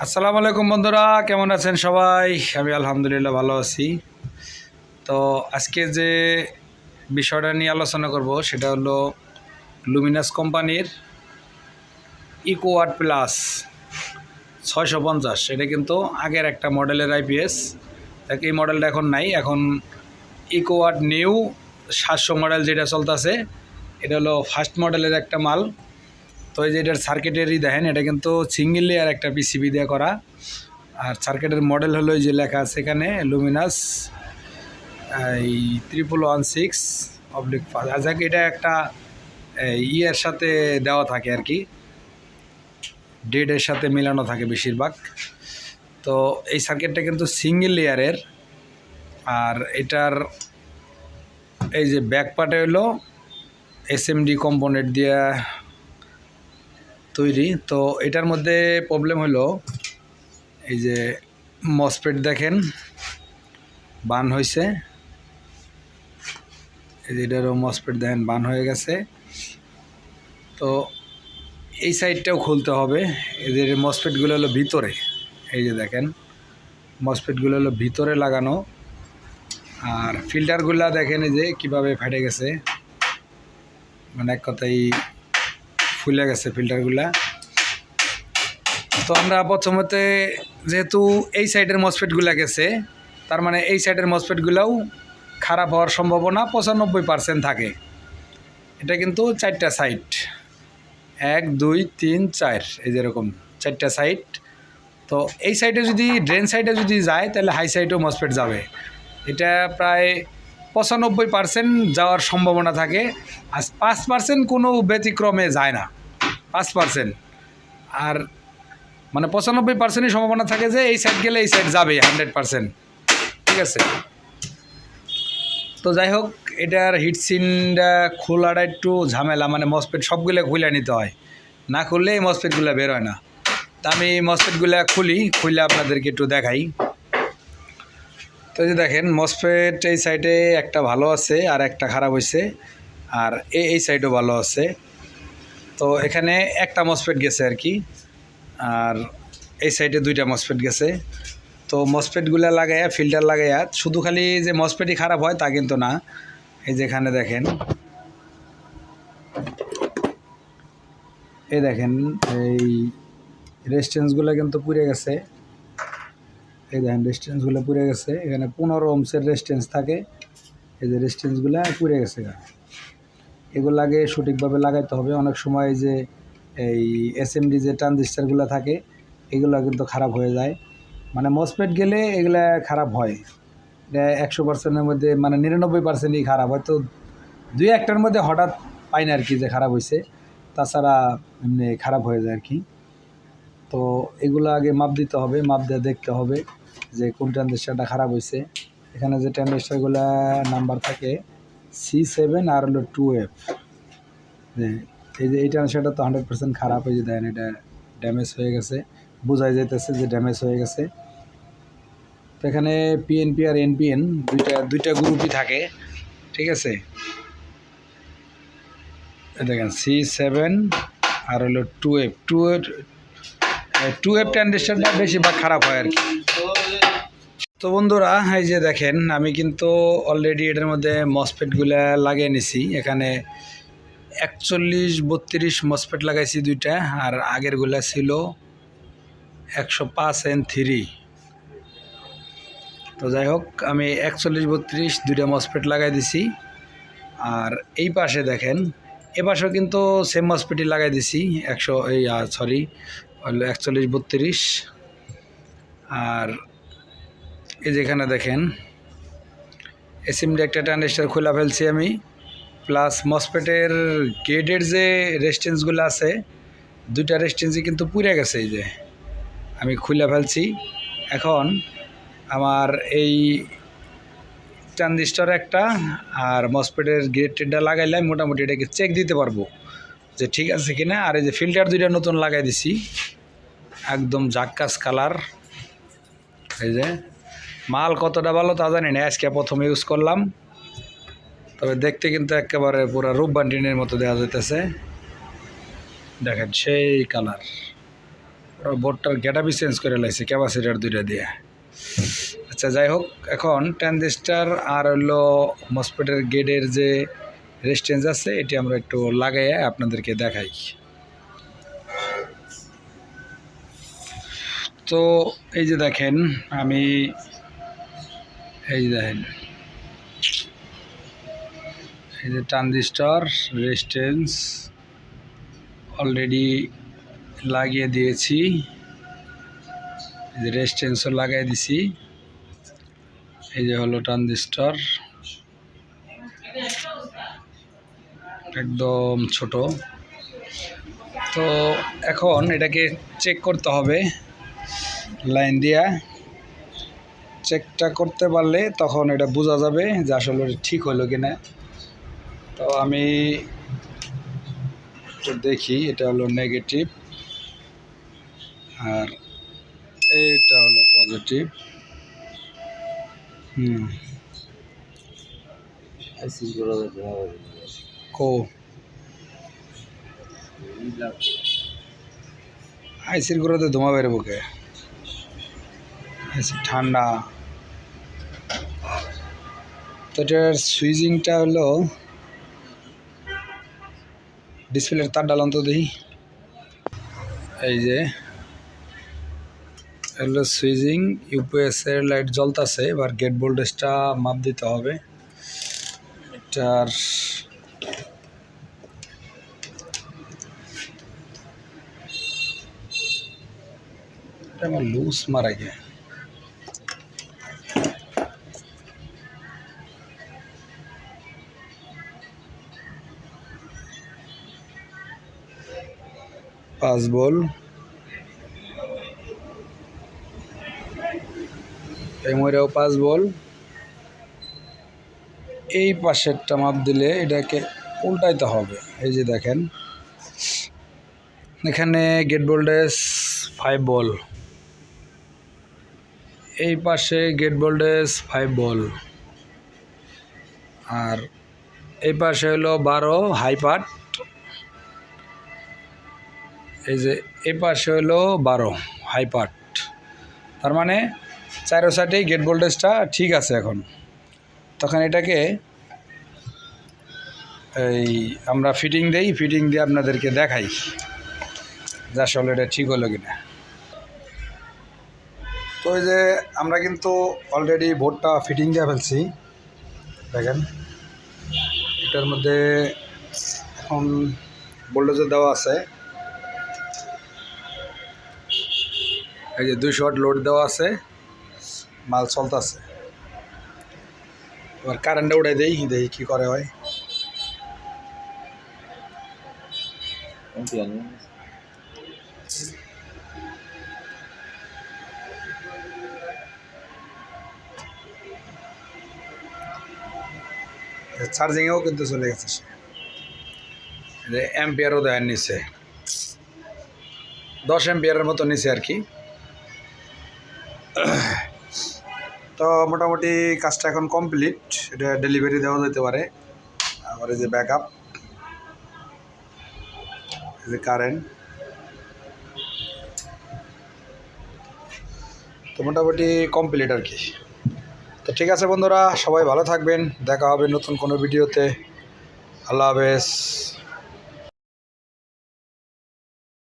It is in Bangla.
আসসালামু আলাইকুম বন্ধুরা, কেমন আছেন সবাই? আমি আলহামদুলিল্লাহ ভালো আছি। তো আজকে যে বিষয়টা নিয়ে আলোচনা করব সেটা হলো লুমিনাস কোম্পানির ইকোওয়াট প্লাস 650। এটা কিন্তু আগের একটা মডেলের আইপিএস। এই মডেলটা এখন নাই, এখন ইকোওয়াট নিউ 700 মডেল যেটা চলতেছে, এটা হলো ফার্স্ট মডেলের একটা মাল। তো এই যে এটার সার্কিটেরই দেখেন, এটা কিন্তু সিঙ্গেল লেয়ার একটা পিসিবি দিয়ে করা। আর সার্কিটের মডেল হলো এই যে লেখা আছে এখানে লুমিনাস এই 1116/5। আচ্ছা, এটা একটা ইয়ের সাথে দেওয়া থাকে আর কি, ডেটের সাথে মেলানো থাকে বেশিরভাগ। তো এই সার্কিটটা কিন্তু সিঙ্গেল লেয়ারের। আর এটার এই যে ব্যাক পার্টে হলো এসএমডি কম্পোনেন্ট দিয়ে তৈরি। তো এটার মধ্যে প্রবলেম হলো এই যে মসফেট দেখেন বার্ন হয়েছে, এই যে এটারও মসফেট দেখেন বার্ন হয়ে গেছে। তো এই সাইডটাও খুলতে হবে। এদের মসফেটগুলো হলো ভিতরে, এই যে দেখেন মসফেটগুলো হলো ভিতরে লাগানো। আর ফিল্টারগুলা দেখেন এই যে কীভাবে ফেটে গেছে, মানে এক কথাই ফুলে গেছে ফিল্টারগুলা। তো আমরা প্রথমতে যেহেতু এই সাইডের মসফেটগুলা গেছে, তার মানে এই সাইডের মসফেটগুলাও খারাপ হওয়ার সম্ভাবনা 95% থাকে। এটা কিন্তু 4টা সাইড, 1 2 3 4, এই যেরকম 4টা সাইড। তো এই সাইডে যদি ড্রেন সাইডে যদি যায় তাহলে হাই সাইডেও মসফেট যাবে। এটা প্রায় 95% যাওয়ার সম্ভাবনা থাকে। আর 5% কোনো ব্যতিক্রমে যায় না, 5%। আর মানে 95%ই সম্ভাবনা থাকে যে এই সাইড গেলে এই সাইড যাবে 100%। ঠিক আছে। তো যাই হোক, এটার হিটসিনটা খোলাটা একটু ঝামেলা, মানে মসফেট সবগুলো খুলে নিতে হয়, না খুললে এই মসফেটগুলো বের হয় না। তা আমি মসফেটগুলো খুলে আপনাদেরকে একটু দেখাই। তো এই যে দেখেন মসফেট এই সাইডে একটা ভালো আছে আর একটা খারাপ হয়েছে, আর এই সাইডও ভালো আছে। তো এখানে একটা মসফেট গেছে আর কি, আর এই সাইডে 2টা মসফেট গেছে। তো মসফেটগুলো লাগাইয়া ফিল্টার লাগাইয়া শুধু খালি যে মসফেটই খারাপ হয় তা কিন্তু না। এই যেখানে দেখেন, এই দেখেন এই রেজিস্ট্যান্সগুলো কিন্তু পুড়ে গেছে। এই দেখেন রেজিস্ট্যান্সগুলো পুড়ে গেছে, এখানে 15 ওহমসের রেজিস্ট্যান্স থাকে। এই যে রেজিস্ট্যান্সগুলো পুড়ে গেছে, এগুলো আগে সঠিকভাবে লাগাইতে হবে। অনেক সময় যে এই এসএমডি যে ট্রানজিস্টারগুলো থাকে এগুলো কিন্তু খারাপ হয়ে যায়, মানে মসফেট গেলে এগুলা খারাপ হয়। এটা 100%-এর মধ্যে মানে 99%ই খারাপ হয়। তো 2-1টার মধ্যে হঠাৎ পাই না আর কি যে খারাপ হয়েছে, তাছাড়া এমনি খারাপ হয়ে যায় আর কি। তো এগুলো আগে মাপ দিতে হবে, মাপ দিয়ে দেখতে হবে যে কোন ট্রানজিস্টারটা খারাপ হয়েছে। এখানে যে ট্রানজিস্টারগুলো নাম্বার থাকে C7 আর হলো 2F। এই যে এই ট্রানজিস্টারটা তো 100% খারাপ। এই যে দেখেন এটা ড্যামেজ হয়ে গেছে, বোঝাই যাইতেছে যে ড্যামেজ হয়ে গেছে। তো এখানে পিএনপি আর এনপিএন দুইটা গ্রুপই থাকে। ঠিক আছে, দেখেন C7 আর হলো 2F ট্রানজিস্টারটা বেশিরভাগ খারাপ হয় আর কি। তো বন্ধুরা এই যে দেখেন আমি কিন্তু অলরেডি এটার মধ্যে মসফেটগুলো লাগিয়ে নিছি। এখানে 41-32 মসফেট লাগাইছি 2টা, আর আগেরগুলা ছিল 105N3। তো যাই হোক, আমি 41-32 2টা মসফেট লাগাই দিছি। আর এই পাশে দেখেন, এ পাশেও কিন্তু সেম মসফেটই লাগাই দিছি 41-32। আর এই যেখানে দেখেন এসএমডি একটা ট্রানজিস্টার খোলা ফেলছি আমি, প্লাস মসফেটের গেটের যে রেজিস্ট্যান্সগুলো আছে 2টা রেজিস্ট্যান্সই কিন্তু পুড়ে গেছে। এই যে আমি খুলে ফেলছি। এখন আমার এই ট্রানজিস্টার একটা আর মসফেটের গেটটা লাগাইলে মোটামুটি এটাকে চেক দিতে পারবো যে ঠিক আছে কিনা। আর এই যে ফিল্টার 2টা নতুন লাগাই দিছি, একদম জাক্কাস কালার। এই যে মাল কতটা ভালো তা জানি না, আজকে প্রথম ইউজ করলাম, তবে দেখতে কিন্তু একেবারে পুরো রূপবান টিনের মতো দেওয়া যেতেছে। দেখেন সেই কালার, ওরা বোর্ডটার গেটআপই চেঞ্জ করে লাইছে ক্যাপাসিটার দুইটা দিয়ে। আচ্ছা যাই হোক, এখন ট্রানজিস্টার আর হলো মসফেটের গেটের যে রেজিস্ট্যান্স আছে এটি আমরা একটু লাগাইয়া আপনাদেরকে দেখাই। তো এই যে দেখেন, আমি এই দেখেন এই যে ট্রানজিস্টর রেজিস্ট্যান্স অলরেডি লাগিয়ে দিয়েছি, এই যে রেজিস্ট্যান্সও লাগিয়ে দিছি। এই যে হলো ট্রানজিস্টর, একদম ছোট। তো এখন এটাকে চেক করতে হবে লাইন দিয়া। চেকটা করতে পারলে তখন এটা বোঝা যাবে যে আসলে ঠিক হলো কিনা। তো আমি একটু দেখি, এটা হলো নেগেটিভ আর এইটা হলো পজিটিভ। কো আইসির গুঁড়োতে ধোঁয়া বেরোবো কে? আইসি ঠান্ডা। তো এটার সুইচিংটা হলো ডিসপ্লের তার ডালন তো দেখি। এই যে হলো সুইচিং, ইউপিএস এর লাইট জ্বলতেছে। এবার গেট ভোল্টেজটা মাপ দিতে হবে। এটার আমার লুজ মারা গিয়ে পাঁচ বল, এই ময়রাও 5 বল। এই পাশেরটা মাপ দিলে এটাকে উল্টাইতে হবে। এই যে দেখেন এখানে গেট ভোল্টেজ 5 বল, এই পাশে গেট ভোল্টেজ 5 বল, আর এই পাশে হলো 12 হাই পার্ট। এই যে এই পাশে হলো 12 হাই পার্ট। তার মানে চারো সাইডেই গেট ভোল্টেজটা ঠিক আছে। এখন তখন এটাকে এই আমরা ফিটিং দেই, ফিটিং দিয়ে আপনাদেরকে দেখাই যে আসলে এটা ঠিক হলো কিনা। তো এই যে আমরা কিন্তু অলরেডি বোর্ডটা ফিটিং দিয়ে ফেলছি। দেখেন এটার মধ্যে এখন ভোল্টেজও দেওয়া আছে। এই যে 200 ওয়াট লোড দেওয়া আছে, মাল চলতেছে। এবার কারেন্টটা উঠে দেই, দেখি কী করে হয়। চার্জিংয়েও কিন্তু চলে গেছে সে। অ্যাম্পিয়ারও দেওয়ার নিচে 10 অ্যাম্পিয়ারের মতো নিচে আর কি। তো মোটামুটি কাজটা এখন কমপ্লিট। এটা ডেলিভারি দেওয়া যেতে পারে। আবার এই যে ব্যাকআপ, এই যে কারেন্ট। তো মোটামুটি কমপ্লিট আর কি। তো ঠিক আছে বন্ধুরা, সবাই ভালো থাকবেন। দেখা হবে নতুন কোনো ভিডিওতে। আল্লাহ হাফেজ।